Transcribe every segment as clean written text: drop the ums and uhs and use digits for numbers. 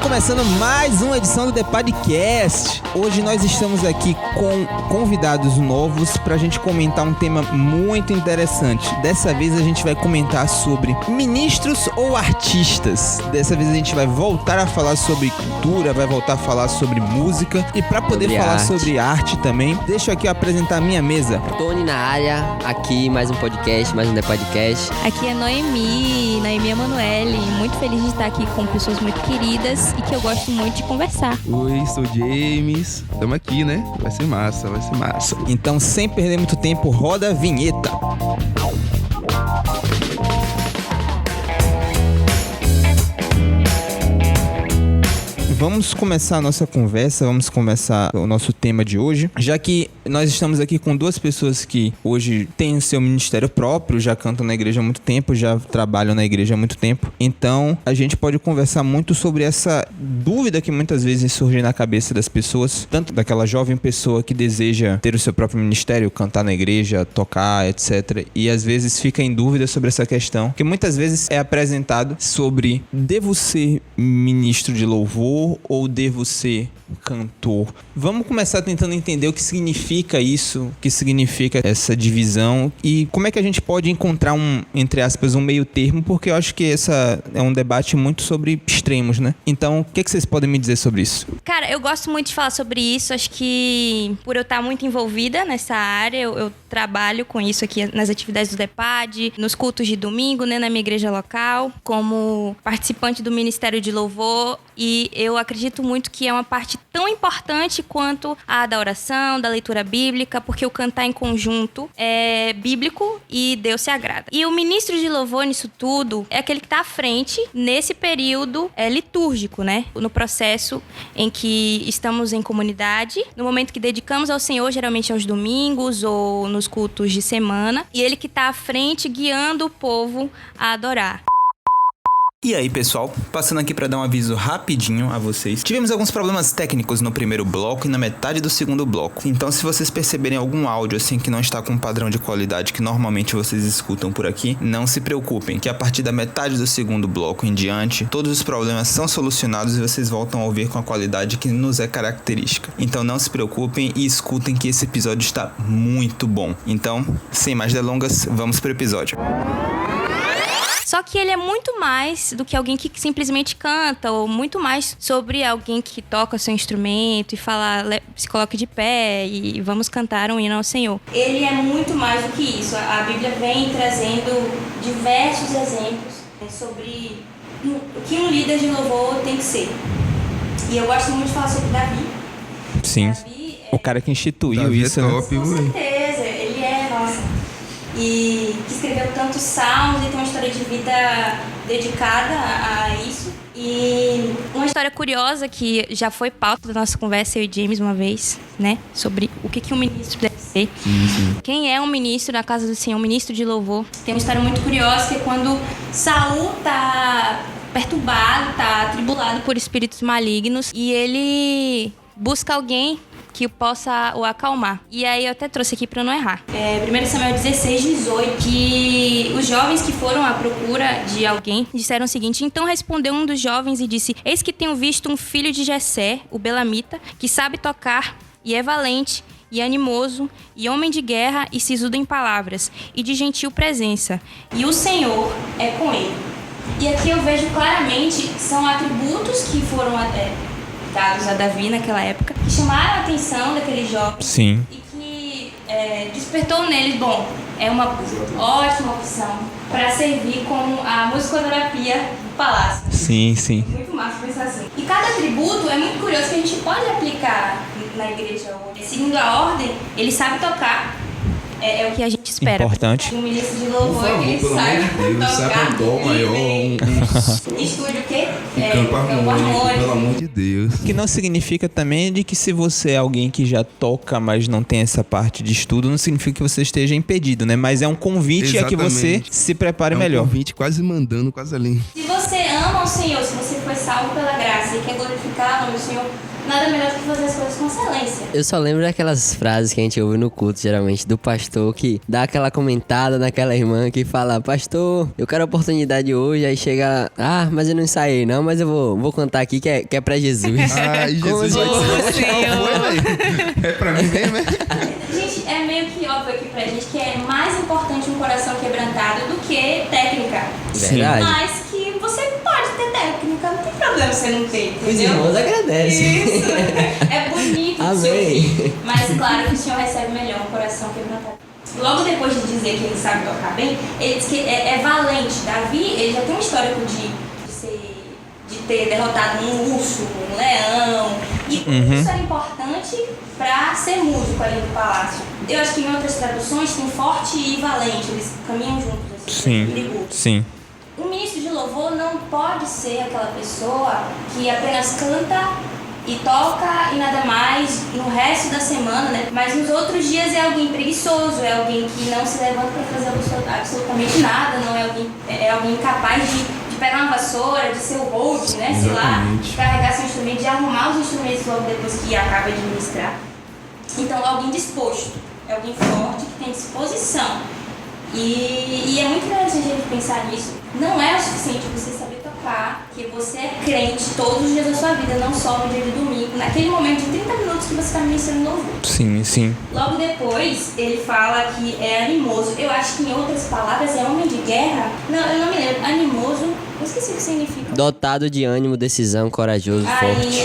começando mais uma edição do The Podcast. Hoje nós estamos aqui com convidados novos pra gente comentar um tema muito interessante. Dessa vez a gente vai comentar sobre ministros ou artistas. Dessa vez a gente vai voltar a falar sobre cultura, vai voltar a falar sobre música. E pra poder falar sobre arte também, deixa eu aqui apresentar a minha mesa. Tony na área, aqui mais um podcast, mais um The Podcast. Aqui é Noemi Emanuele, muito feliz de estar aqui com pessoas muito queridas e que eu gosto muito de conversar. Oi, sou James, estamos aqui, né? Vai ser massa. Então, sem perder muito tempo, roda a vinheta. Vamos começar a nossa conversa, vamos começar o nosso tema de hoje, já que nós estamos aqui com duas pessoas que hoje têm o seu ministério próprio, já cantam na igreja há muito tempo, já trabalham na igreja há muito tempo. Então, a gente pode conversar muito sobre essa dúvida que muitas vezes surge na cabeça das pessoas, tanto daquela jovem pessoa que deseja ter o seu próprio ministério, cantar na igreja, tocar, etc. E às vezes fica em dúvida sobre essa questão, que muitas vezes é apresentado sobre: devo ser ministro de louvor ou devo ser cantor? Vamos começar tentando entender o que significa isso, o que significa essa divisão e como é que a gente pode encontrar entre aspas, um meio termo, porque eu acho que essa é um debate muito sobre extremos, né? Então, o que vocês podem me dizer sobre isso? Cara, eu gosto muito de falar sobre isso, acho que por eu estar muito envolvida nessa área, eu trabalho com isso aqui nas atividades do DEPAD, nos cultos de domingo, né, na minha igreja local, como participante do Ministério de Louvor, e eu acredito muito que é uma parte tão importante quanto a da oração, da leitura bíblica, porque o cantar em conjunto é bíblico e Deus se agrada. E o ministro de louvor nisso tudo é aquele que está à frente nesse período litúrgico, né? No processo em que estamos em comunidade, no momento que dedicamos ao Senhor, geralmente aos domingos ou nos cultos de semana, e ele que está à frente guiando o povo a adorar. E aí, pessoal, passando aqui para dar um aviso rapidinho a vocês. Tivemos alguns problemas técnicos no primeiro bloco e na metade do segundo bloco. Então, se vocês perceberem algum áudio assim que não está com o padrão de qualidade que normalmente vocês escutam por aqui, não se preocupem, que a partir da metade do segundo bloco em diante, todos os problemas são solucionados e vocês voltam a ouvir com a qualidade que nos é característica. Então, não se preocupem e escutem que esse episódio está muito bom. Então, sem mais delongas, vamos pro episódio. Só que ele é muito mais do que alguém que simplesmente canta, ou muito mais sobre alguém que toca seu instrumento e fala, se coloque de pé e vamos cantar um hino ao Senhor. Ele é muito mais do que isso. A Bíblia vem trazendo diversos exemplos sobre o que um líder de louvor tem que ser. E eu gosto muito de falar sobre Davi. Sim, Davi o cara que instituiu Davi isso, é né? top, com certeza, ele é, e que escreveu tantos salmos e tem uma história de vida dedicada a isso. E uma história curiosa que já foi pauta da nossa conversa, eu e James, uma vez, né? Sobre o que um ministro deve ser. Sim. Quem é um ministro na casa do Senhor, um ministro de louvor. Tem uma história muito curiosa que é quando Saul tá perturbado, tá atribulado por espíritos malignos e ele busca alguém que possa o acalmar. E aí eu até trouxe aqui para não errar. 1 Samuel 16:18, que os jovens que foram à procura de alguém disseram o seguinte: então respondeu um dos jovens e disse: eis que tenho visto um filho de Jessé, o Belamita, que sabe tocar e é valente e animoso, e homem de guerra e sisudo em palavras, e de gentil presença, e o Senhor é com ele. E aqui eu vejo claramente, são atributos que foram dados a Davi naquela época, que chamaram a atenção daquele jovem. Sim. E que despertou neles, é uma ótima opção para servir como a musicoterapia do palácio. Sim. Muito massa pensar assim. E cada atributo é muito curioso que a gente pode aplicar na igreja hoje. Seguindo a ordem, ele sabe tocar. É o que a gente espera. Importante. Um ministro de louvor, que ele saiba tocar. Um dó maior, Estude o quê? campo harmônico, pelo amor de Deus. Que não significa também de que se você é alguém que já toca, mas não tem essa parte de estudo, não significa que você esteja impedido, né? Mas é um convite a que você se prepare melhor. É um convite quase mandando, quase ali. Se você você ama o Senhor, se você foi salvo pela graça e quer glorificar o nome do Senhor, nada melhor do que fazer as coisas com excelência. Eu só lembro daquelas frases que a gente ouve no culto, geralmente, do pastor, que dá aquela comentada naquela irmã que fala: pastor, eu quero a oportunidade hoje, aí chega, mas eu não ensaiei não, mas eu vou cantar aqui que é pra Jesus. Ai, Como Jesus vai assim? ser. É pra mim mesmo, é? Gente, é meio que óbvio aqui pra gente que é mais importante um coração quebrantado do que técnica. Verdade. Mas que você pode ter técnica, não tem problema você não ter, entendeu? Os irmãos agradecem. Isso. É bonito de se Amém. ouvir. Mas claro que o Senhor recebe melhor um coração quebrantado. Logo depois de dizer que ele sabe tocar bem, ele diz que é valente. Davi, ele já tem um histórico de ter derrotado um urso, um leão. E isso era importante para ser músico ali no palácio. Eu acho que em outras traduções tem forte e valente, eles caminham juntos. Assim, perigoso. Sim. Um ministro de louvor não pode ser aquela pessoa que apenas canta e toca e nada mais no resto da semana, né? Mas nos outros dias é alguém preguiçoso, é alguém que não se levanta para fazer absolutamente nada, não é alguém incapaz de pegar uma vassoura, de ser o hold, né? Sei lá, de carregar seu instrumento, de arrumar os instrumentos logo depois que acaba de ministrar. Então, alguém disposto, é alguém forte que tem disposição. E é muito interessante a gente pensar nisso. Não é o suficiente você saber tocar, que você é crente todos os dias da sua vida, não só no dia de domingo, naquele momento de 30 minutos que você está ministrando louvor. Sim, sim. Logo depois, ele fala que é animoso. Eu acho que em outras palavras é homem de guerra. Não, eu não me lembro. Animoso, eu esqueci o que significa. Dotado de ânimo, decisão, corajoso, forte.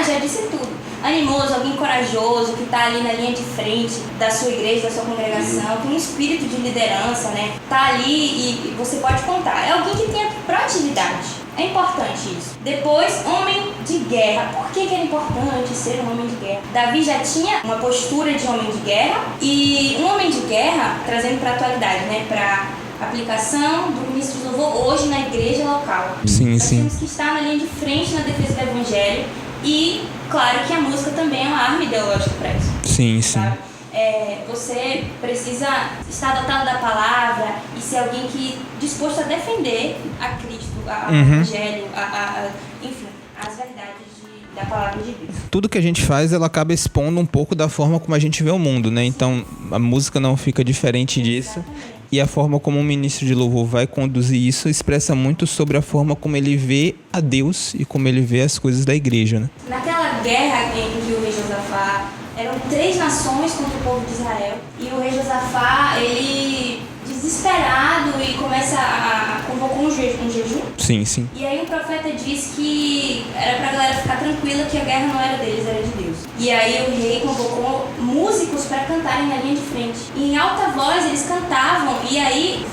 Já disse tudo. Animoso, alguém corajoso, que está ali na linha de frente da sua igreja, da sua congregação, tem um espírito de liderança, né? Tá ali e você pode contar. É alguém que tem proatividade. É importante isso. Depois, homem de guerra. Por que era importante ser um homem de guerra? Davi já tinha uma postura de homem de guerra, e um homem de guerra, trazendo para a atualidade, né? Para aplicação do ministro de louvor hoje na igreja local. Sim, Nós sim. temos que estar na linha de frente na defesa do evangelho. E claro que a música também é uma arma ideológica para isso. Sim, sim. Sabe? Você precisa estar dotado da palavra e ser alguém que disposto a defender a Cristo, o evangelho, enfim, as verdades da palavra de Deus. Tudo que a gente faz, ela acaba expondo um pouco da forma como a gente vê o mundo, né? Então, a música não fica diferente disso. E a forma como um ministro de louvor vai conduzir isso expressa muito sobre a forma como ele vê a Deus e como ele vê as coisas da igreja, né? Naquela guerra em que o rei Josafá, eram 3 nações contra o povo de Israel, e o rei Josafá, ele desesperado e começa a convocar um jejum. Sim, sim. E aí o profeta diz que era pra galera ficar tranquila, que a guerra não era deles, era de Deus. E aí o rei convocou músicos para cantarem na linha de frente. E em alta voz eles cantavam, e aí,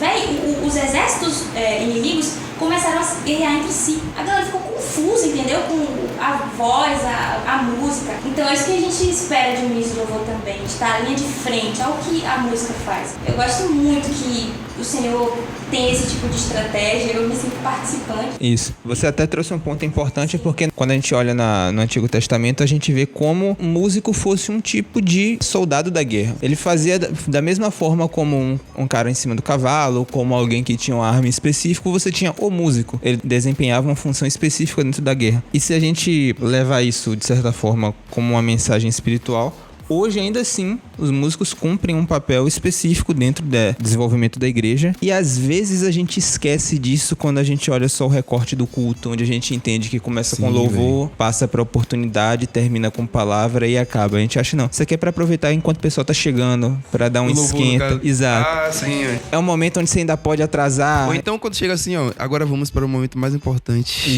os exércitos inimigos começaram a guerrear entre si. A galera ficou confusa, entendeu? Com a voz, a música. Então é isso que a gente espera de um ministro de louvor também, de estar na linha de frente ao que a música faz. Eu gosto muito que o Senhor tem esse tipo de estratégia, eu me sinto participante. Isso. Você até trouxe um ponto importante, porque quando a gente olha no Antigo Testamento, a gente vê como um músico fosse um tipo de soldado da guerra. Ele fazia da mesma forma como um cara em cima do cavalo, como alguém que tinha uma arma específica, você tinha o músico. Ele desempenhava uma função específica dentro da guerra. E se a gente levar isso, de certa forma, como uma mensagem espiritual, hoje, ainda assim, os músicos cumprem um papel específico dentro do desenvolvimento da igreja. E às vezes a gente esquece disso quando a gente olha só o recorte do culto, onde a gente entende que começa com louvor, passa pra oportunidade, termina com palavra e acaba. A gente acha, não, isso aqui é pra aproveitar enquanto o pessoal tá chegando, pra dar um esquenta. Exato. Ah, sim. É um momento onde você ainda pode atrasar. Ou então quando chega assim, ó, agora vamos para o momento mais importante.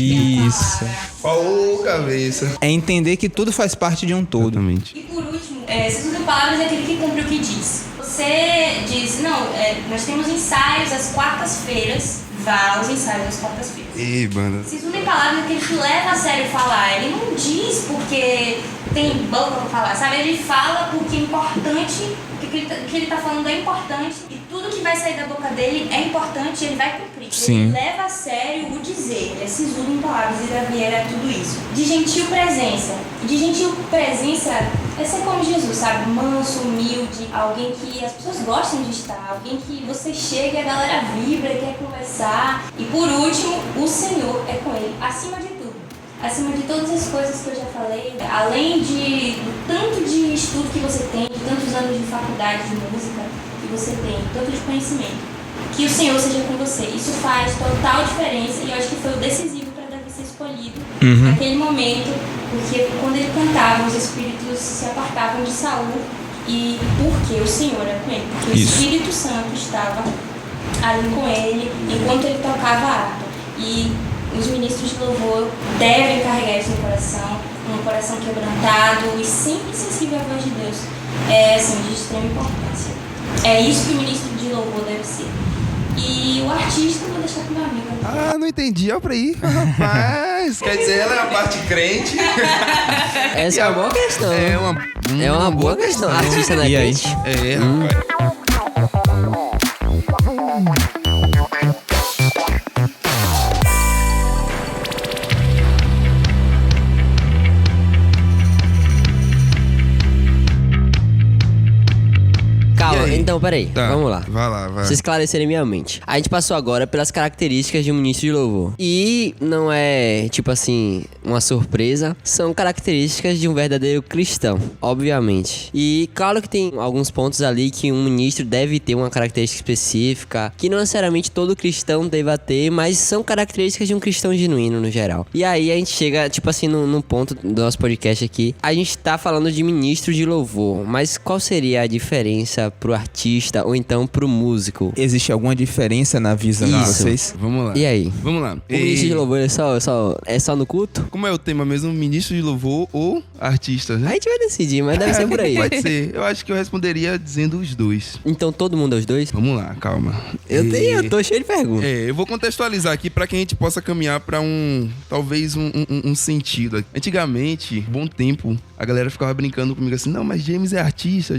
Isso. Falou, cabeça. É entender que tudo faz parte de um todo. Exatamente. E por último, segundo palavras é aquele que cumpre o que diz. Você diz, não, nós temos ensaios às quartas-feiras, vá aos ensaios às quartas-feiras. Ei, banda. Segundo palavras é aquele que leva a sério falar. Ele não diz porque tem boca pra falar, sabe? Ele fala porque é importante, porque o que ele tá falando é importante, e tudo que vai sair da boca dele é importante e ele vai cumprir. Sim. Ele leva a sério o dizer, ele é sisudo em palavras, e Davi era tudo isso. De gentil presença. De gentil presença é ser como Jesus, sabe? Manso, humilde, alguém que as pessoas gostam de estar, alguém que você chega e a galera vibra, quer conversar. E por último, o Senhor é com ele, acima de tudo. Acima de todas as coisas que eu já falei, além do tanto de estudo que você tem, de tantos anos de faculdade de música que você tem, tanto de conhecimento, que o Senhor seja com você. Isso faz total diferença e eu acho que foi o decisivo para Davi ser escolhido naquele momento, porque quando ele cantava, os espíritos se apartavam de Saul e porque o Senhor era com ele, porque o Espírito Santo estava ali com ele enquanto ele tocava a harpa. E os ministros de louvor devem carregar isso no coração quebrantado e sempre sensível à voz de Deus. É assim, de extrema importância. É isso que o ministro de louvor deve ser. E o artista eu vou deixar com meu amigo. Ah, não entendi. Olha pra aí. Rapaz, quer dizer, ela é a parte crente. Essa é uma boa questão. É uma boa questão. Artista não é E aí? crente? É, rapaz. Calma, então peraí, Tá, vamos lá. Vai lá, vai. Pra esclarecerem minha mente. A gente passou agora pelas características de um ministro de louvor. E não é, tipo assim, uma surpresa. São características de um verdadeiro cristão, obviamente. E claro que tem alguns pontos ali que um ministro deve ter uma característica específica, que não necessariamente todo cristão deva ter, mas são características de um cristão genuíno no geral. E aí a gente chega, tipo assim, no ponto do nosso podcast aqui. A gente tá falando de ministro de louvor, mas qual seria a diferença pro artista ou então pro músico? Existe alguma diferença na visão de Isso. vocês? Vamos lá. E aí? Vamos lá. O ministro de louvor é só no culto? Como é o tema mesmo? Ministro de louvor ou artista, A né? gente vai decidir, mas deve ser por aí. Pode ser. Eu acho que eu responderia dizendo os dois. Então todo mundo é os dois? Vamos lá, calma. Eu tô cheio de perguntas. Eu vou contextualizar aqui para que a gente possa caminhar para talvez um sentido. Antigamente, bom tempo, a galera ficava brincando comigo assim, não, mas James é artista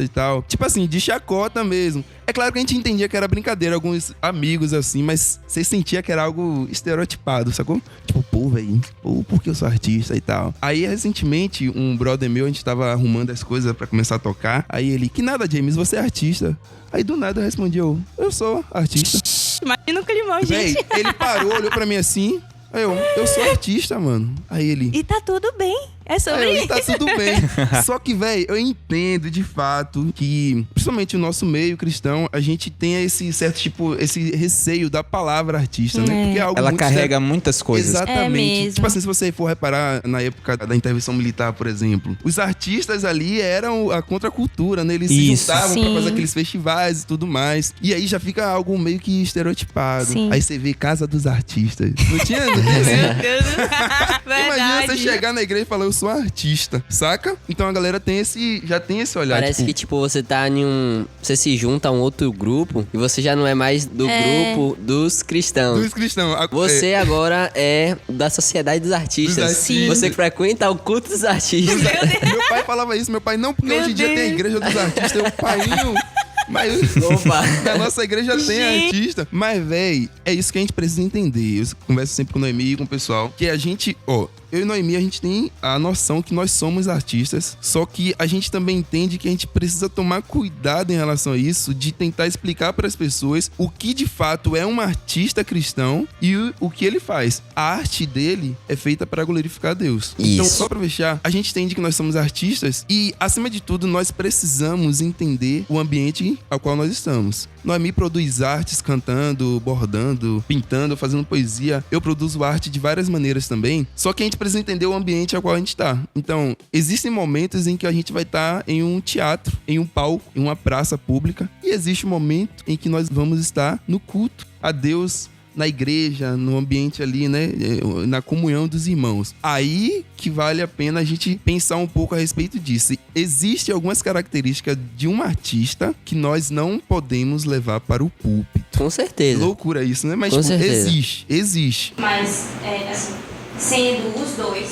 e tal. Tipo assim, de chacota mesmo. É claro que a gente entendia que era brincadeira, alguns amigos assim, mas você sentia que era algo estereotipado, sacou? Tipo, pô, velho, porque eu sou artista e tal. Aí, recentemente, um brother meu, a gente tava arrumando as coisas pra começar a tocar. Aí ele, que nada, James, você é artista. Aí do nada eu respondi, eu sou artista. Imagina o climão, Véi, gente. ele parou, olhou pra mim assim. Aí eu sou artista, mano. Aí ele. E tá tudo bem. É sobre Aí isso. tá tudo bem. Só que, véi, eu entendo de fato que, principalmente o nosso meio cristão, a gente tem esse certo tipo, esse receio da palavra artista, né? Porque é algo Ela muito carrega muitas coisas. Exatamente. É mesmo. Tipo assim, se você for reparar na época da intervenção militar, por exemplo, os artistas ali eram a contracultura, né? Eles se Isso. juntavam pra Sim. fazer aqueles festivais e tudo mais. E aí já fica algo meio que estereotipado. Sim. Aí você vê Casa dos Artistas. Não tinha? Não tinha? Imagina você chegar na igreja e falar, eu sou artista, saca? Então a galera já tem esse olhar. Parece que, tipo, você tá em um... Você se junta a um outro grupo e você já não é mais do grupo dos cristãos. dos cristãos. Você agora é da sociedade dos artistas. Dos artistas. Você frequenta o culto dos artistas. Meu pai falava isso, meu pai, não, porque hoje em dia tem a igreja dos artistas, eu, paiinho. Mas Opa. na nossa igreja tem artista. Mas, véi, é isso que a gente precisa entender. Eu converso sempre com o Noemi e com o pessoal. Que a gente, eu e Noemi, a gente tem a noção que nós somos artistas. Só que a gente também entende que a gente precisa tomar cuidado em relação a isso, de tentar explicar para as pessoas o que de fato é um artista cristão e o que ele faz. A arte dele é feita para glorificar a Deus. Então, Isso. só para fechar, a gente entende que nós somos artistas e, acima de tudo, nós precisamos entender o ambiente ao qual nós estamos. Noemi produz artes cantando, bordando, pintando, fazendo poesia. Eu produzo arte de várias maneiras também. Só que a gente precisa entender o ambiente ao qual a gente está. Então, existem momentos em que a gente vai estar em um teatro, em um palco, em uma praça pública. E existe um momento em que nós vamos estar no culto a Deus, na igreja, no ambiente ali, né? Na comunhão dos irmãos. Aí que vale a pena a gente pensar um pouco a respeito disso. Existem algumas características de um artista que nós não podemos levar para o púlpito. Com certeza. Loucura isso, né? Mas, Com tipo, certeza. existe. Mas, assim, sendo os dois,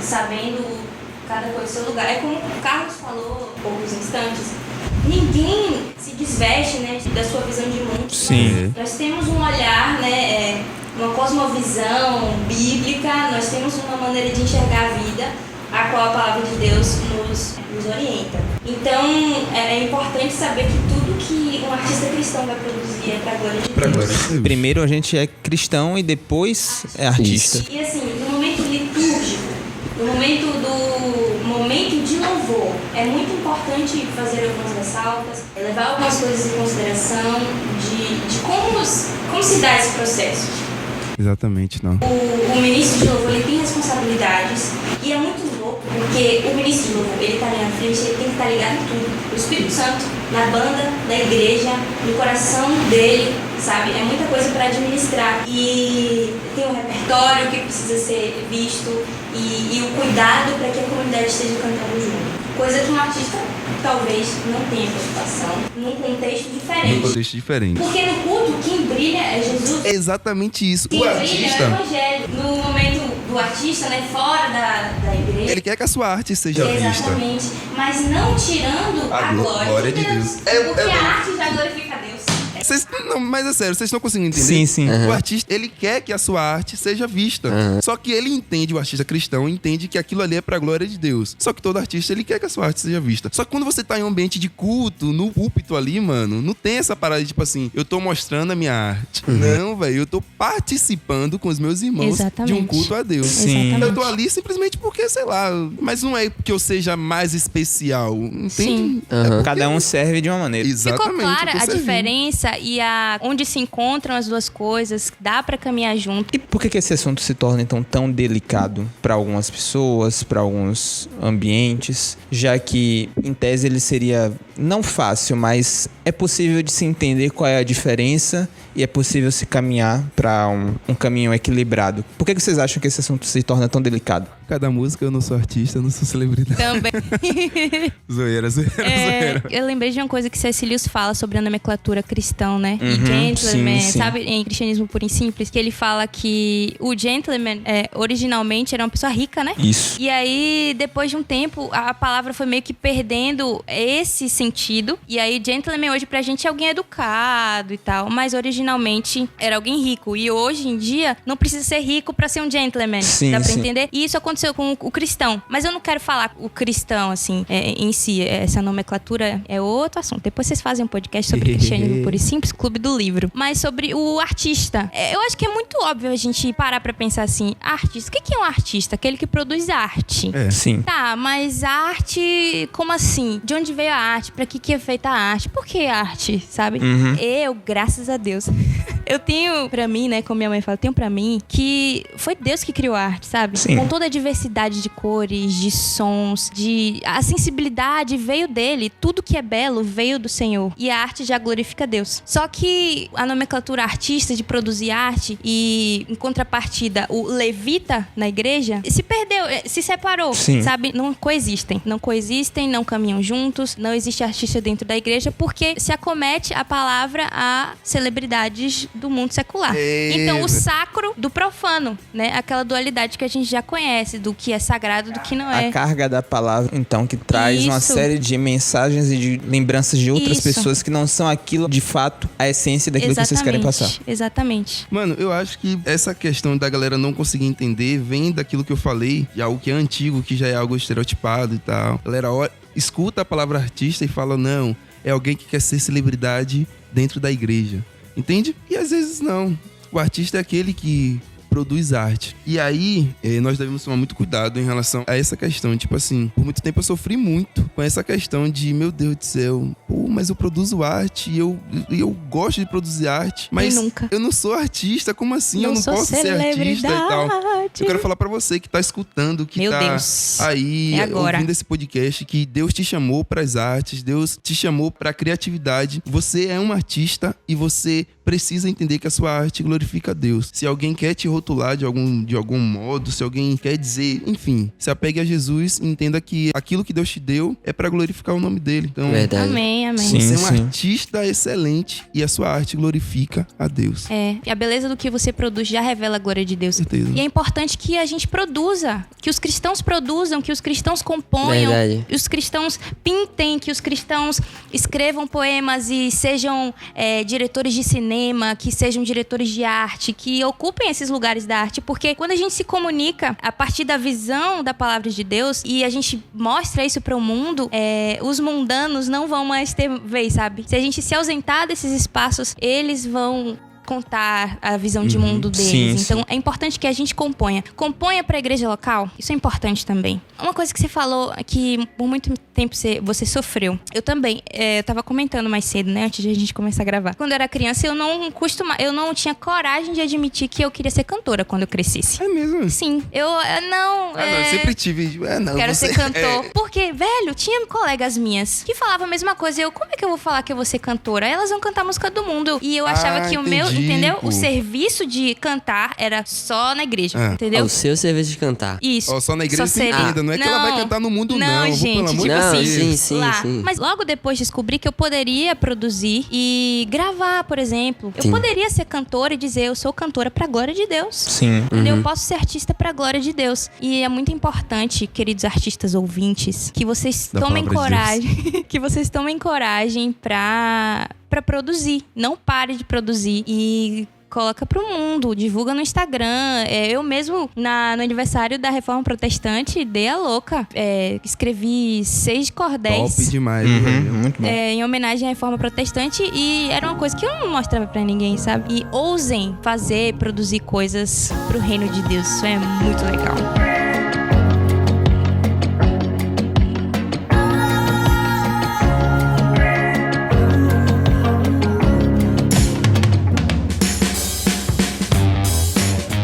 sabendo cada coisa do seu lugar. É como o Carlos falou há poucos instantes. Ninguém se desveste, né, da sua visão de mundo. Sim. Nós temos um olhar, né, uma cosmovisão bíblica, nós temos uma maneira de enxergar a vida, a qual a palavra de Deus nos orienta. Então, é importante saber que tudo que um artista cristão vai produzir é para a glória de Deus. Primeiro a gente é cristão e depois é artista. Isso. E assim, no momento litúrgico, no momento de louvor, é muito importante fazer algumas ressalvas, levar algumas coisas em consideração de como se dá esse processo. Exatamente, não. O ministro de louvor, ele tem responsabilidades e é muito louco, porque o ministro de louvor, ele tá ali na frente, ele tem que estar ligado em tudo. O Espírito Santo, na banda, na igreja, no coração dele, sabe? É muita coisa para administrar. E tem um repertório que precisa ser visto e o cuidado para que a comunidade esteja cantando junto. Coisa que um artista talvez não tenha preocupação num contexto diferente. Num contexto diferente. Porque no culto, quem brilha é Jesus. É exatamente isso. Quem O brilha artista, é o evangelho. No momento do artista, né, fora da igreja. ele quer que a sua arte seja vista. Exatamente. Mas não tirando a glória de Deus. Porque a arte já glorifica a Deus. Não, mas é sério, vocês estão conseguindo entender? Sim, sim. O artista, ele quer que a sua arte seja vista. Só que ele entende, o artista cristão entende que aquilo ali é pra glória de Deus. Só que todo artista, ele quer que a sua arte seja vista. Só que quando você tá em um ambiente de culto, no púlpito ali, mano, não tem essa parada de, tipo assim, eu tô mostrando a minha arte. Não, velho, eu tô participando com os meus irmãos de um culto a Deus. Sim. Eu tô ali simplesmente porque, sei lá, mas não é porque eu seja mais especial, entende? Sim. É porque- Cada um serve de uma maneira. Exatamente. Ficou clara eu tô a servindo. diferença e onde se encontram as duas coisas, dá pra caminhar junto. E por que esse assunto se torna então tão delicado para algumas pessoas, para alguns ambientes, já que em tese ele seria não fácil, mas é possível de se entender qual é a diferença e é possível se caminhar para um caminho equilibrado. Por que vocês acham que esse assunto se torna tão delicado? Cada música, eu não sou artista, eu não sou celebridade. Também. Zoeira, zoeira. Eu lembrei de uma coisa que C.S. Lewis fala sobre a nomenclatura cristã, né? E Uhum, gentleman, sim, sim. sabe? Em Cristianismo Puro e Simples, que ele fala que o gentleman, originalmente, era uma pessoa rica, né? Isso. E aí, depois de um tempo, a palavra foi meio que perdendo esse sentido. E aí, gentleman hoje pra gente é alguém educado e tal. Mas originalmente era alguém rico. E hoje em dia, não precisa ser rico pra ser um gentleman. Sim, dá pra sim. entender? E isso aconteceu com o cristão. Mas eu não quero falar o cristão, assim, em si. Essa nomenclatura é outro assunto. Depois vocês fazem um podcast sobre Cristianismo Puro e Simples, Clube do Livro. Mas sobre o artista. Eu acho que é muito óbvio a gente parar pra pensar assim, artista. O que é um artista? Aquele que produz arte. Sim. Tá, mas a arte, como assim? De onde veio a arte? Pra que é feita a arte? Por que arte, sabe? Eu, graças a Deus, eu tenho pra mim, né, como minha mãe fala, eu tenho pra mim que foi Deus que criou a arte, sabe? Sim. Com toda a diversidade de cores, de sons, a sensibilidade veio dele. Tudo que é belo veio do Senhor. E a arte já glorifica Deus. Só que a nomenclatura artista de produzir arte e, em contrapartida, o levita na igreja se perdeu, se separou, Sim. sabe? Não coexistem, não caminham juntos, não existe artista dentro da igreja porque se acomete a palavra a celebridades do mundo secular. Então, o sacro do profano, né? Aquela dualidade que a gente já conhece, do que é sagrado e do que não é. A carga da palavra, então, que traz uma Isso. série de mensagens e de lembranças de outras Isso. pessoas que não são aquilo, de fato, a essência daquilo que vocês querem passar. Exatamente. Mano, eu acho que essa questão da galera não conseguir entender vem daquilo que eu falei, de algo que é antigo, que já é algo estereotipado e tal. A galera escuta a palavra artista e fala, não, é alguém que quer ser celebridade dentro da igreja. Entende? E às vezes não. O artista é aquele que produz arte. E aí, nós devemos tomar muito cuidado em relação a essa questão. Tipo assim, por muito tempo eu sofri muito com essa questão de, meu Deus do céu, pô, mas eu produzo arte e eu gosto de produzir arte, mas nunca. eu não sou artista, como assim? Não eu não sou posso ser artista e tal. celebridade. Eu quero falar pra você que tá escutando, que Meu tá Deus. aí É agora. ouvindo esse podcast, que Deus te chamou pras artes, Deus te chamou pra criatividade. Você é um artista e você precisa entender que a sua arte glorifica a Deus. Se alguém quer te rotular de algum modo, se alguém quer dizer, enfim, se apegue a Jesus e entenda que aquilo que Deus te deu é pra glorificar o nome dele. Então, Verdade. Amém, amém. Sim. você é um artista excelente e a sua arte glorifica a Deus. E a beleza do que você produz já revela a glória de Deus. Certeza. E é importante que a gente produza, que os cristãos produzam, que os cristãos componham, Verdade. que os cristãos pintem, que os cristãos escrevam poemas e sejam diretores de cinema, que sejam diretores de arte, que ocupem esses lugares lugares da arte, porque quando a gente se comunica a partir da visão da palavra de Deus e a gente mostra isso para o mundo, os mundanos não vão mais ter vez, sabe? Se a gente se ausentar desses espaços, eles vão contar a visão de mundo deles. Sim, então, é importante que a gente componha pra igreja local. Isso é importante também. Uma coisa que você falou que por muito tempo você sofreu. Eu também. Eu tava comentando mais cedo, né? Antes de a gente começar a gravar. Quando eu era criança, eu não tinha coragem de admitir que eu queria ser cantora quando eu crescesse. É mesmo? Sim. Eu sempre tive. Quero ser cantor. Porque, velho, tinha colegas minhas que falavam a mesma coisa. Como é que eu vou falar que eu vou ser cantora? Elas vão cantar a música do mundo. E eu achava que o meu, entendeu? O serviço de cantar era só na igreja, entendeu? O seu serviço de cantar. Isso. Só na igreja você entenda. Não é que ela vai cantar no mundo, não. Gente, pelo amor tipo de assim, Deus. Sim. Mas logo depois descobri que eu poderia produzir e gravar, por exemplo. Eu poderia ser cantora e dizer, eu sou cantora pra glória de Deus. Sim. Eu posso ser artista pra glória de Deus. E é muito importante, queridos artistas ouvintes, que vocês tomem coragem. Que vocês tomem coragem pra produzir. Não pare de produzir. E coloca pro mundo, divulga no Instagram. Eu mesmo, no aniversário da Reforma Protestante, dei a louca. Escrevi 6 cordéis. Top demais, Muito bom. Em homenagem à Reforma Protestante. E era uma coisa que eu não mostrava pra ninguém, sabe? E ousem produzir coisas pro reino de Deus. Isso é muito legal.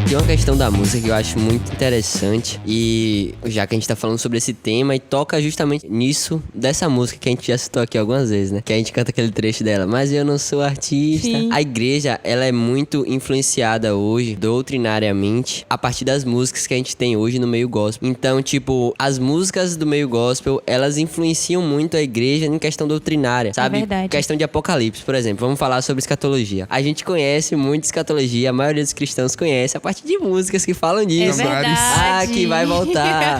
Tem uma questão da música que eu acho muito interessante, e já que a gente tá falando sobre esse tema, e toca justamente nisso, dessa música que a gente já citou aqui algumas vezes, né? Que a gente canta aquele trecho dela, mas eu não sou artista. Sim. A igreja, ela é muito influenciada hoje, doutrinariamente, a partir das músicas que a gente tem hoje no meio gospel. Então, tipo, as músicas do meio gospel, elas influenciam muito a igreja em questão doutrinária, sabe? É verdade. Questão de Apocalipse, por exemplo. Vamos falar sobre escatologia. A gente conhece muito escatologia, a maioria dos cristãos conhece a partir de músicas que falam disso. É verdade. Que vai voltar.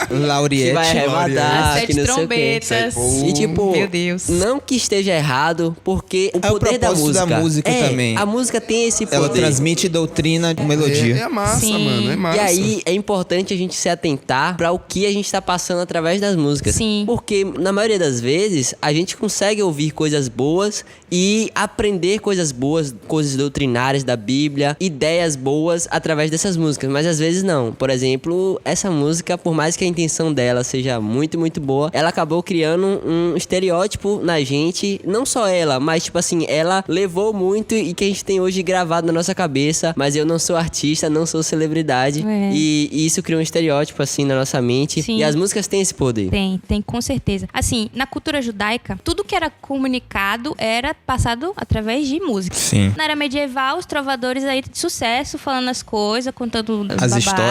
Lauriette. Que vai arrebatar, As que 7 não sei o quê. trombetas. E tipo, Meu Deus. não que esteja errado, porque o poder da propósito música. da música também. A música tem esse poder. Ela transmite doutrina, melodia. É massa, Sim. mano. É massa. E aí é importante a gente se atentar pra o que a gente tá passando através das músicas. Sim. Porque na maioria das vezes a gente consegue ouvir coisas boas e aprender coisas boas, coisas doutrinárias da Bíblia, ideias boas através dessas músicas, mas às vezes não. Por exemplo, essa música, por mais que a intenção dela seja muito, muito boa, ela acabou criando um estereótipo na gente, não só ela, mas tipo assim, ela levou muito e que a gente tem hoje gravado na nossa cabeça, mas eu não sou artista, não sou celebridade, e isso criou um estereótipo assim na nossa mente. Sim. E as músicas têm esse poder. Tem, com certeza. Assim, na cultura judaica, tudo que era comunicado era passado através de música. Sim. Na era medieval, os trovadores aí de sucesso, falando as coisas, contando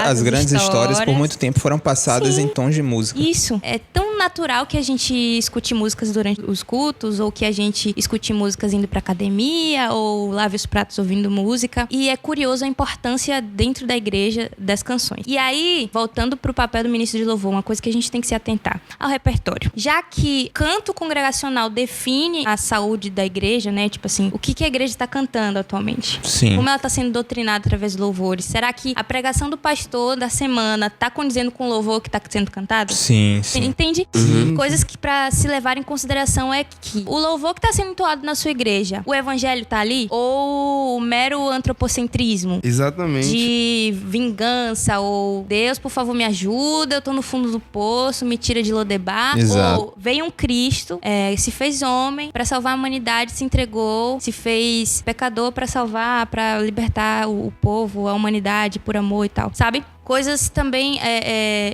As grandes histórias por muito tempo foram passadas em tons de música. Isso. É tão natural que a gente escute músicas durante os cultos, ou que a gente escute músicas indo pra academia, ou lave os pratos ouvindo música. E é curioso a importância dentro da igreja das canções. E aí, voltando pro papel do ministro de louvor, uma coisa que a gente tem que se atentar ao repertório. Já que canto congregacional define a saúde da igreja, né? Tipo assim, o que a igreja está cantando atualmente? Sim. Como ela está sendo doutrinada através de louvores? Será que a pregação do pastor da semana tá condizendo com o louvor que tá sendo cantado? Sim. Entende? Coisas que pra se levar em consideração é que o louvor que tá sendo entoado na sua igreja, o evangelho tá ali? Ou o mero antropocentrismo? Exatamente. De vingança, ou Deus, por favor, me ajuda, eu tô no fundo do poço, me tira de Lodebar. Exato. Ou veio um Cristo, se fez homem pra salvar a humanidade, se entregou, se fez pecador pra salvar, pra libertar o povo, a humanidade por amor e tal, sabe? Coisas também,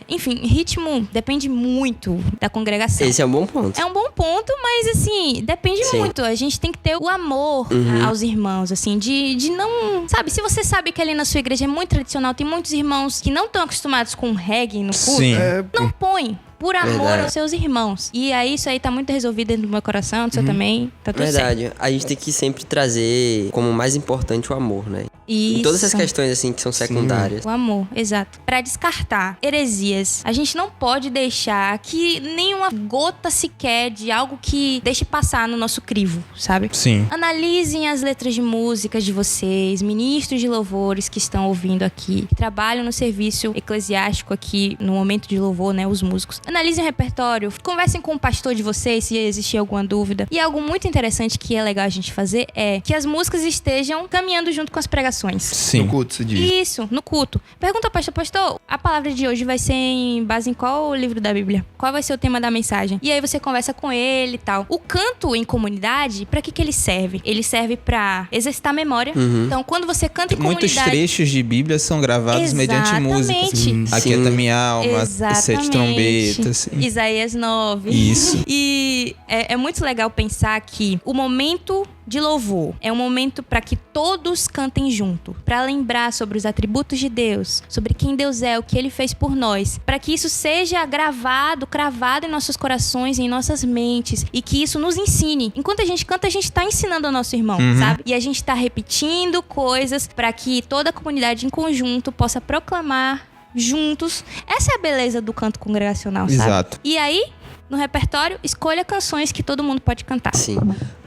enfim, ritmo depende muito da congregação. Esse é um bom ponto. É um bom ponto, mas assim, depende muito. A gente tem que ter o amor aos irmãos, assim, de não... Sabe, se você sabe que ali na sua igreja é muito tradicional, tem muitos irmãos que não estão acostumados com reggae no culto, Sim. não põe. por amor Verdade. aos seus irmãos. E aí, isso aí tá muito resolvido dentro do meu coração, do seu também, tá tudo certo. Verdade. A gente tem que sempre trazer como mais importante o amor, né? Isso. Em todas essas questões, assim, que são secundárias. O amor, exato. Pra descartar heresias, a gente não pode deixar que nenhuma gota sequer de algo que deixe passar no nosso crivo, sabe? Sim. Analisem as letras de músicas de vocês, ministros de louvores que estão ouvindo aqui, que trabalham no serviço eclesiástico aqui, no momento de louvor, né, os músicos. Analisem o repertório, conversem com o pastor de vocês se existir alguma dúvida. E algo muito interessante que é legal a gente fazer é que as músicas estejam caminhando junto com as pregações. Sim. No culto, se diz. Isso, no culto. Pergunta ao pastor, a palavra de hoje vai ser em base em qual livro da Bíblia? Qual vai ser o tema da mensagem? E aí você conversa com ele e tal. O canto em comunidade, pra que ele serve? Ele serve pra exercitar a memória. Então, quando você canta em Muitos comunidade... trechos de Bíblia são gravados mediante músicas. Exatamente. Aquieta minha alma, Exatamente. 7 trombetas. Isaías 9. Isso. E é muito legal pensar que o momento de louvor é um momento para que todos cantem junto, para lembrar sobre os atributos de Deus, sobre quem Deus é, o que Ele fez por nós, para que isso seja gravado, cravado em nossos corações, em nossas mentes, e que isso nos ensine. Enquanto a gente canta, a gente tá ensinando ao nosso irmão, sabe? E a gente tá repetindo coisas para que toda a comunidade em conjunto possa proclamar juntos. Essa é a beleza do canto congregacional, sabe? Exato. E aí, no repertório, escolha canções que todo mundo pode cantar. Sim.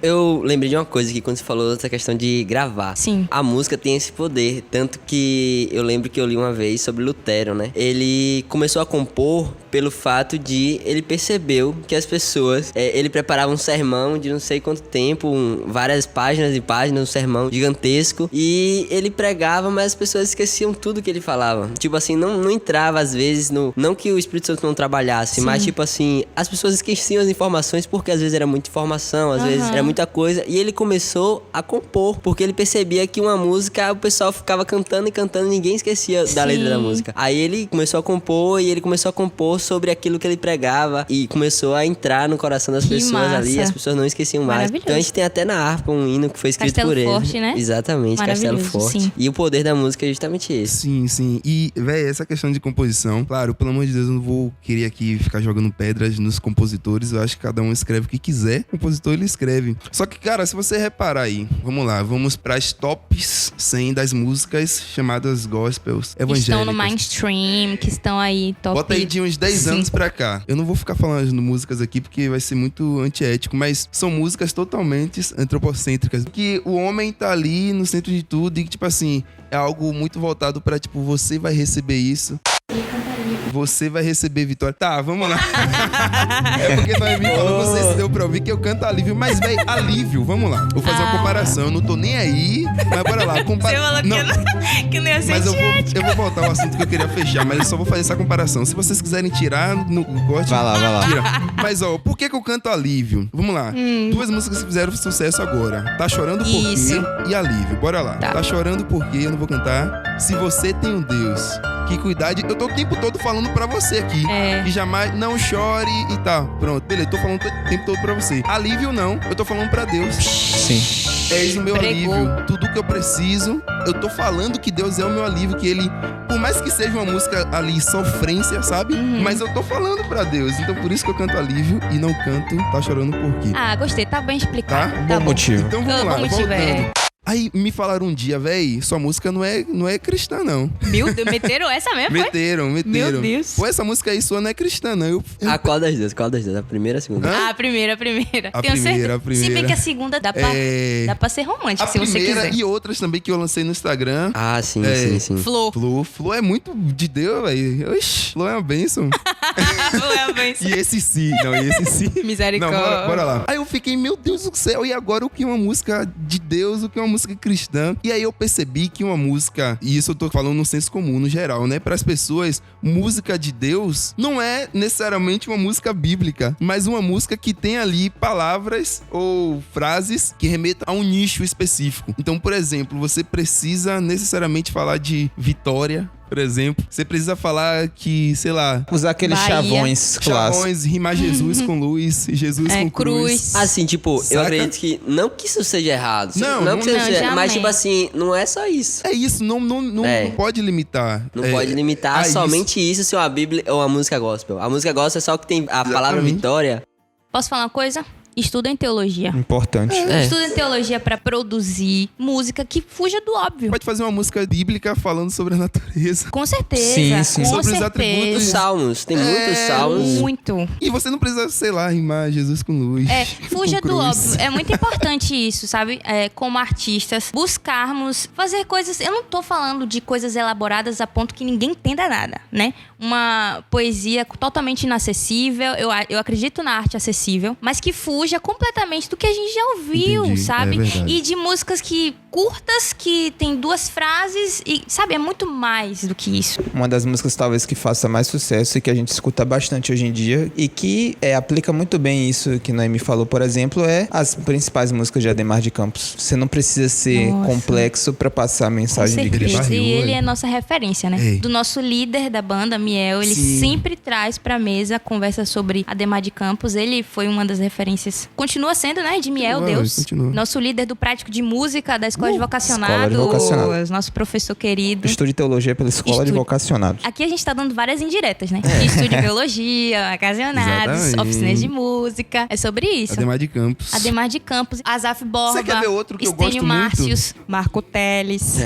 Eu lembrei de uma coisa que quando você falou dessa questão de gravar. Sim. A música tem esse poder, tanto que eu lembro que eu li uma vez sobre Lutero, né? Ele começou a compor pelo fato de ele percebeu que as pessoas... ele preparava um sermão de não sei quanto tempo, várias páginas e páginas, um sermão gigantesco, e ele pregava, mas as pessoas esqueciam tudo que ele falava. Tipo assim, não entrava às vezes no... Não que o Espírito Santo não trabalhasse, Sim. mas tipo assim, as pessoas esqueciam as informações porque às vezes era muita informação, às vezes era muita coisa, e ele começou a compor, porque ele percebia que uma música, o pessoal ficava cantando e cantando, ninguém esquecia da letra da música. Aí ele começou a compor, e ele começou a compor sobre aquilo que ele pregava, e começou a entrar no coração das Que pessoas massa. ali, e as pessoas não esqueciam mais. Maravilhoso. Então a gente tem até na harpa um hino que foi escrito Castelo por ele. Forte, né? Exatamente, Castelo Maravilhoso, Forte. sim. E o poder da música é justamente esse. Sim, sim. E, véi, essa questão de composição, claro, pelo amor de Deus, eu não vou querer aqui ficar jogando pedras nos compositores. Eu acho que cada um escreve o que quiser. O compositor, ele escreve. Só que, cara, se você reparar aí, vamos lá, vamos pras tops 100 das músicas chamadas gospels evangélicas. Estão no mainstream, que estão aí top. Bota aí de uns 10 anos pra cá. Eu não vou ficar falando de músicas aqui porque vai ser muito antiético, mas são músicas totalmente antropocêntricas. Que o homem tá ali no centro de tudo e que, tipo assim, é algo muito voltado pra, tipo, você vai receber isso. Você vai receber vitória. Tá, vamos lá. É porque nós me falando, não sei se deu pra ouvir que eu canto alívio. Mas, véi, alívio, vamos lá. Vou fazer uma comparação. Eu não tô nem aí, mas bora lá. Você falou que não ia ser Mas antiético. eu vou voltar ao assunto que eu queria fechar, mas eu só vou fazer essa comparação. Se vocês quiserem tirar no corte, Vai lá. tira. Mas, ó, por que eu canto alívio? Vamos lá. Duas músicas que fizeram sucesso agora. Tá chorando por Isso. quê? E alívio. Bora lá. Tá chorando por quê? Eu não vou cantar. Se você tem um Deus que cuidar de... Eu tô o tempo todo falando pra você aqui. É. Que jamais não chore e tal. Pronto, beleza. Tô falando o tempo todo pra você. Alívio não. Eu tô falando pra Deus. Sim. És o meu Pregou. alívio. Tudo que eu preciso, eu tô falando que Deus é o meu alívio, que ele, por mais que seja uma música ali, sofrência, sabe? Mas eu tô falando pra Deus. Então por isso que eu canto alívio e não canto Tá Chorando Por Quê. Ah, gostei. Tá bem explicado. Tá? Tá bom. Motivo. Então vamos lá, Bom motivo, voltando. Aí me falaram um dia, véi, sua música não é cristã, não. Meu Deus, meteram essa mesmo, foi? Meteram. Meu Deus. Pô, essa música aí sua não é cristã, não. Eu Qual das duas? A primeira ou a segunda? Ah, a primeira. A Tenho primeira, certeza. a primeira. Se bem que a segunda dá pra ser romântica, a se você primeira quiser. e outras também que eu lancei no Instagram. Ah, sim. Flor. Flo é muito de Deus, velho. Oxi, Flo é uma bênção. Flor é a bênção. E esse sim. Misericórdia. Não, bora lá. Aí eu fiquei, meu Deus do céu, e agora o que é uma música de Deus, o que é uma música cristã? E aí eu percebi que uma música, e isso eu tô falando no senso comum, no geral, né? Para as pessoas, música de Deus não é necessariamente uma música bíblica, mas uma música que tem ali palavras ou frases que remetam a um nicho específico. Então, por exemplo, você precisa necessariamente falar de vitória, por exemplo. Você precisa falar que, sei lá, Usar aqueles Bahia. chavões clássicos. chavões, rimar Jesus com luz, Jesus com cruz. Assim, tipo, eu Saca? acredito que... Não que isso seja errado. Não, que seja não, errado, mas, jamais. tipo assim, não é só isso. É isso, não pode limitar. Não pode limitar a somente isso se é uma Bíblia ou uma música gospel. A música gospel é só que tem a palavra Exatamente. vitória. Posso falar uma coisa? Estudem teologia. Importante. Estudem teologia pra produzir música que fuja do óbvio. Pode fazer uma música bíblica falando sobre a natureza. Com certeza. Sim, sim. Com Sobre os certeza. atributos. Os salmos, tem muitos salmos. Muito. E você não precisa, sei lá, rimar Jesus com luz. Fuja com do cruz. óbvio. É muito importante isso, sabe? Como artistas, buscarmos fazer coisas... Eu não tô falando de coisas elaboradas a ponto que ninguém entenda nada, né? Uma poesia totalmente inacessível. Eu acredito na arte acessível, mas que fuja completamente do que a gente já ouviu, Entendi. sabe? É verdade. E de músicas curtas, que tem 2 frases e, sabe? É muito mais do que isso. Uma das músicas talvez que faça mais sucesso e que a gente escuta bastante hoje em dia e que aplica muito bem isso que Noemi falou, por exemplo, é as principais músicas de Ademar de Campos. Você não precisa ser Nossa. complexo pra passar a Com mensagem de certeza. Cristo. barril, E ele é. é nossa referência, né? Ei. Do nosso líder da banda, Miel. Ele Sim. sempre traz pra mesa conversa sobre Ademar de Campos. Ele foi uma das referências. Continua sendo, né? De Miel, Continua, Deus. continua. Nosso líder do prático de música da Escola de Vocacionado. Escola de Vocacionado. Nosso professor querido. Estude teologia pela Escola de Estude. Vocacionados. Aqui a gente tá dando várias indiretas, né? Estude biologia, ocasionados, Exatamente. oficinas de música. É sobre isso. Ademar de Campos. Ademar de Campos, Asaf Borba, Você quer ver outro que eu Estênio gosto muito? Márcios, Marco Teles.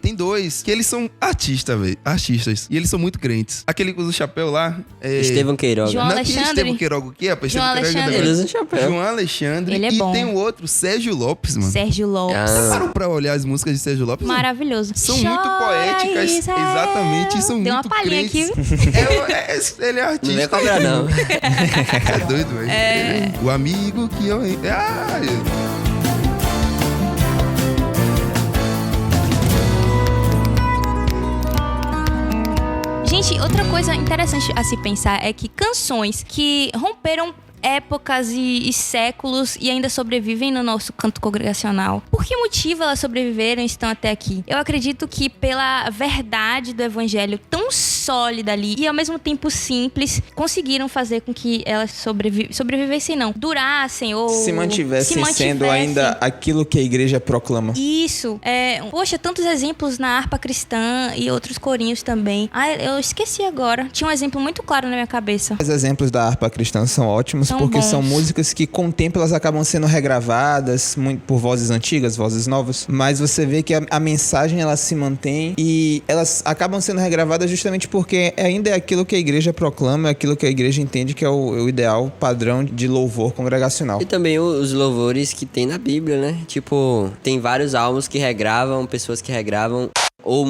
Tem 2 que eles são artistas, velho. Artistas. E eles são muito crentes. Aquele que usa o chapéu lá. Estevão Queiroga. João Não é que Alexandre. Estevão Queiroga o quê, rapaz? João Estevão Queiroga Alexandre. Ele usa um chapéu. João Alexandre. Ele é e bom. tem o outro, Sérgio Lopes, mano. Sérgio Lopes. Você Ah. parou pra olhar as músicas de Sérgio Lopes? mano? Maravilhoso. São muito Chora, poéticas, Israel. exatamente, e são Deu muito uma palhinha crentes. aqui. Ele é Não artista. vem cobrar, não. Você é doido, velho. O amigo que eu... Gente, outra coisa interessante a se pensar é que canções que romperam épocas e séculos e ainda sobrevivem no nosso canto congregacional. Por que motivo elas sobreviveram e estão até aqui? Eu acredito que pela verdade do evangelho tão sólida ali e ao mesmo tempo simples, conseguiram fazer com que elas sobrevivessem não, durassem ou Se mantivessem sendo ainda aquilo que a igreja proclama. Isso. Poxa, tantos exemplos na harpa cristã e outros corinhos também. Eu esqueci agora. Tinha um exemplo muito claro na minha cabeça. Os exemplos da harpa cristã são ótimos São porque bons. são músicas que com o tempo elas acabam sendo regravadas muito por vozes antigas, vozes novas, mas você vê que a mensagem ela se mantém e elas acabam sendo regravadas justamente porque ainda é aquilo que a igreja proclama, é aquilo que a igreja entende que é o ideal padrão de louvor congregacional. E também os louvores que tem na Bíblia, né? Tipo, tem vários álbuns que regravam, pessoas que regravam. Ou...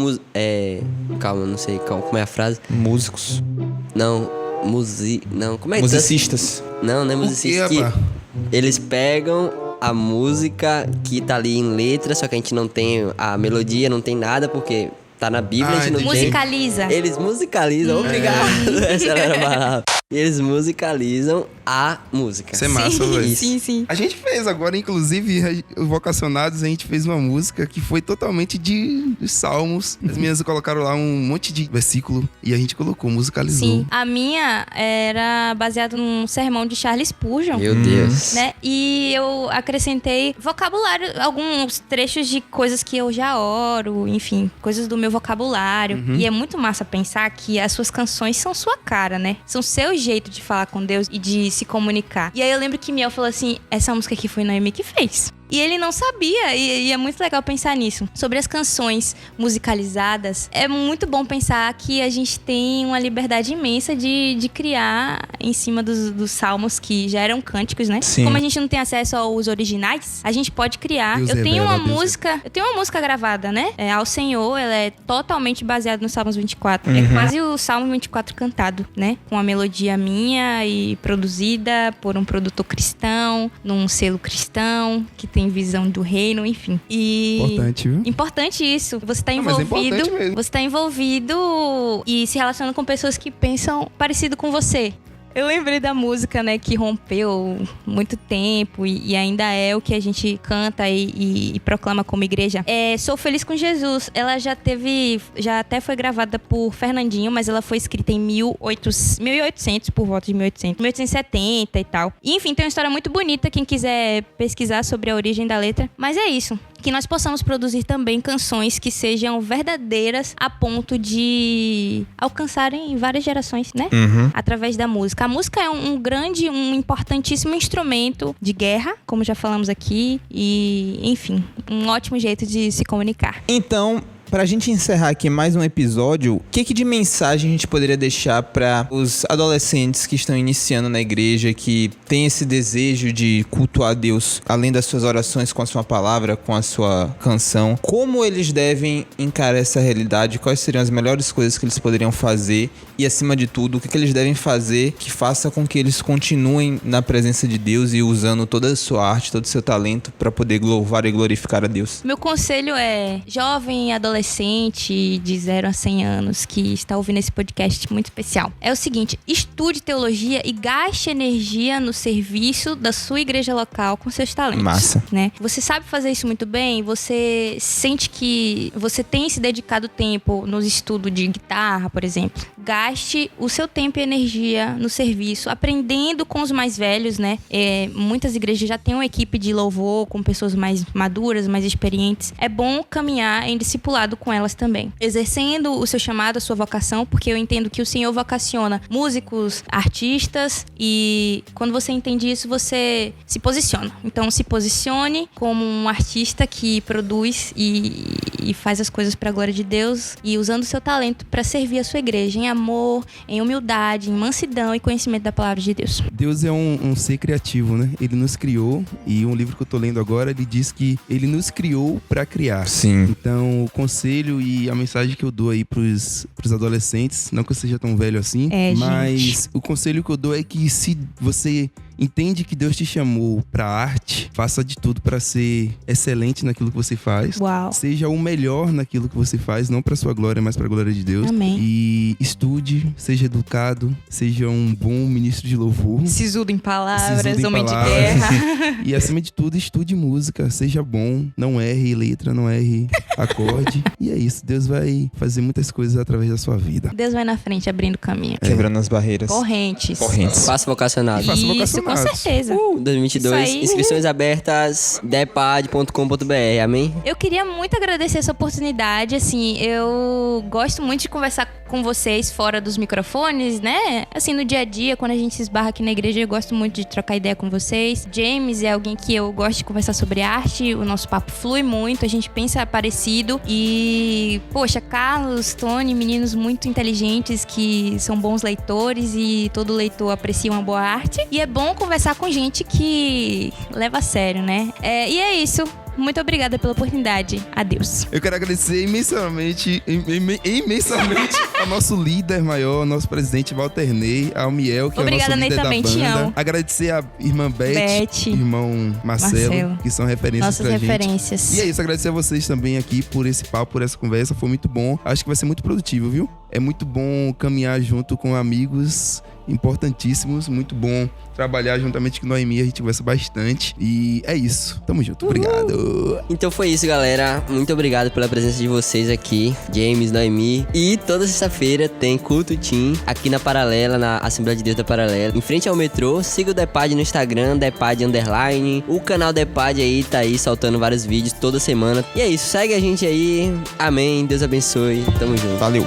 calma, não sei como é a frase. Músicos, Não, não, como é que musicistas. Não é quê, musicista. Que rapaz? eles pegam a música que tá ali em letra, só que a gente não tem a melodia, não tem nada, porque tá na Bíblia, a gente não entendi. tem. Musicaliza. Eles musicalizam, obrigado. Essa era a palavra. Eles musicalizam a música. Isso é massa, velho. Sim. A gente fez agora, inclusive, o Vocacionados, a gente fez uma música que foi totalmente de salmos. As meninas colocaram lá um monte de versículo e a gente colocou, musicalizou. Sim. A minha era baseada num sermão de Charles Spurgeon. Meu Deus. Né? E eu acrescentei vocabulário, alguns trechos de coisas que eu já oro, enfim, coisas do meu vocabulário. E é muito massa pensar que as suas canções são sua cara, né? São seu jeito de falar com Deus e de se comunicar. E aí eu lembro que Miel falou assim, essa música aqui foi Noemi que fez. E ele não sabia, e é muito legal pensar nisso. Sobre as canções musicalizadas, é muito bom pensar que a gente tem uma liberdade imensa de criar em cima dos salmos que já eram cânticos, né? Sim. Como a gente não tem acesso aos originais, a gente pode criar. Deus Eu tenho revela, uma Deus música gravada, né? Ao Senhor, ela é totalmente baseada no Salmos 24. É quase o Salmo 24 cantado, né? Com a melodia minha e produzida por um produtor cristão, num selo cristão, que tem visão do reino, enfim. E Importante, viu? importante isso. Você tá Não, mas é envolvido. importante mesmo. Você tá envolvido e se relaciona com pessoas que pensam parecido com você. Eu lembrei da música, né, que rompeu muito tempo e ainda é o que a gente canta e proclama como igreja. Sou Feliz com Jesus. Ela já até foi gravada por Fernandinho, mas ela foi escrita em 1800, por volta de 1870 e tal. E, enfim, tem uma história muito bonita, quem quiser pesquisar sobre a origem da letra. Mas é isso. Que nós possamos produzir também canções que sejam verdadeiras a ponto de alcançarem várias gerações, né? Através da música. A música é um importantíssimo instrumento de guerra, como já falamos aqui, e, enfim, um ótimo jeito de se comunicar. Então, pra gente encerrar aqui mais um episódio, o que de mensagem a gente poderia deixar para os adolescentes que estão iniciando na igreja, que têm esse desejo de cultuar a Deus, além das suas orações com a sua palavra, com a sua canção? Como eles devem encarar essa realidade? Quais seriam as melhores coisas que eles poderiam fazer? E, acima de tudo, o que eles devem fazer que faça com que eles continuem na presença de Deus e usando toda a sua arte, todo o seu talento para poder louvar e glorificar a Deus? Meu conselho é, jovem adolescente de 0 a 100 anos que está ouvindo esse podcast muito especial, é o seguinte: estude teologia e gaste energia no serviço da sua igreja local com seus talentos. Massa. Né? Você sabe fazer isso muito bem, você sente que você tem se dedicado tempo nos estudos de guitarra, por exemplo. Gaste o seu tempo e energia no serviço, aprendendo com os mais velhos, né? Muitas igrejas já têm uma equipe de louvor com pessoas mais maduras, mais experientes. É bom caminhar em discipulado com elas também. Exercendo o seu chamado, a sua vocação, porque eu entendo que o Senhor vocaciona músicos, artistas, e quando você entende isso, você se posiciona. Então, se posicione como um artista que produz e faz as coisas para a glória de Deus, e usando o seu talento para servir a sua igreja em amor, em humildade, em mansidão e conhecimento da palavra de Deus. Deus é um ser criativo, né? Ele nos criou, e um livro que eu tô lendo agora, ele diz que ele nos criou para criar. Sim. Então, o conselho e a mensagem que eu dou aí pros adolescentes, não que eu seja tão velho assim, mas o conselho que eu dou é que se você entende que Deus te chamou pra arte, faça de tudo pra ser excelente naquilo que você faz. Uau. Seja o melhor naquilo que você faz, não pra sua glória, mas pra glória de Deus. Amém. E estude, seja educado, seja um bom ministro de louvor. Sisudo em palavras, Sisudo em homem palavras. de guerra. E acima de tudo, estude música, seja bom, não erre letra, não erre acorde. E é isso, Deus vai fazer muitas coisas através da sua vida. Deus vai na frente abrindo caminho. Quebrando as barreiras. Correntes. Faça vocacionado. Faça Isso, vocacionado. com certeza. 2022, Isso aí. inscrições abertas, depad.com.br, amém? Eu queria muito agradecer essa oportunidade, assim, eu gosto muito de conversar com vocês fora dos microfones, né? Assim, no dia a dia, quando a gente se esbarra aqui na igreja, eu gosto muito de trocar ideia com vocês. James é alguém que eu gosto de conversar sobre arte, o nosso papo flui muito, a gente pensa parecido e, poxa, Carlos, Tony, meninos muito inteligentes que são bons leitores e todo leitor aprecia uma boa arte. E é bom conversar com gente que leva a sério, né? E é isso. Muito obrigada pela oportunidade. Adeus. Eu quero agradecer imensamente ao nosso líder maior, nosso presidente Walter Ney, ao Miel, que Obrigada, é o nosso líder Ney, da também, te banda. amo. Agradecer a irmã Beth, irmão Marcelo, que são referências Nossas pra gente. referências. E é isso, agradecer a vocês também aqui por esse papo, por essa conversa, foi muito bom. Acho que vai ser muito produtivo, viu? É muito bom caminhar junto com amigos importantíssimos, muito bom trabalhar juntamente com Noemi, a gente conversa bastante. E é isso, tamo junto, obrigado. Então foi isso, galera. Muito obrigado pela presença de vocês aqui, James, Noemi. E toda sexta-feira tem culto Team aqui na Paralela, na Assembleia de Deus da Paralela, em frente ao metrô. Siga o Depad no Instagram, Depad_. O canal Depad aí tá aí soltando vários vídeos toda semana. E é isso, segue a gente aí. Amém, Deus abençoe, tamo junto. Valeu.